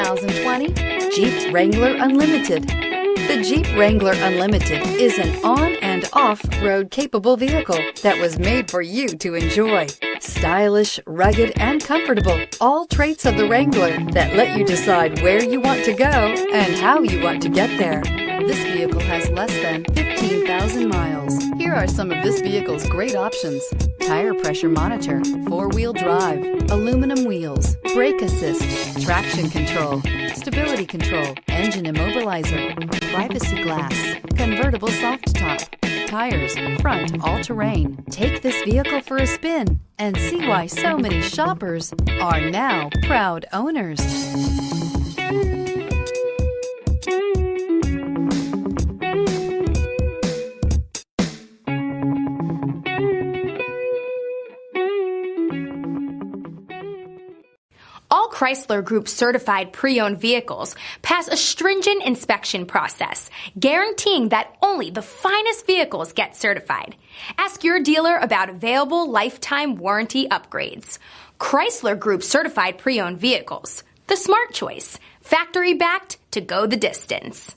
2020 Jeep Wrangler Unlimited. The Jeep Wrangler Unlimited is an on- and off-road capable vehicle that was made for you to enjoy. Stylish, rugged, and comfortable, all traits of the Wrangler that let you decide where you want to go and how you want to get there. This vehicle has less than 15,000 miles. Here are some of this vehicle's great options: tire pressure monitor, four-wheel drive, aluminum wheels, brake assist, traction control, stability control, engine immobilizer, privacy glass, convertible soft top, tires, front all-terrain. Take this vehicle for a spin and see why so many shoppers are now proud owners. All Chrysler Group certified pre-owned vehicles pass a stringent inspection process, guaranteeing that only the finest vehicles get certified. Ask your dealer about available lifetime warranty upgrades. Chrysler Group certified pre-owned vehicles, the smart choice, factory backed to go the distance.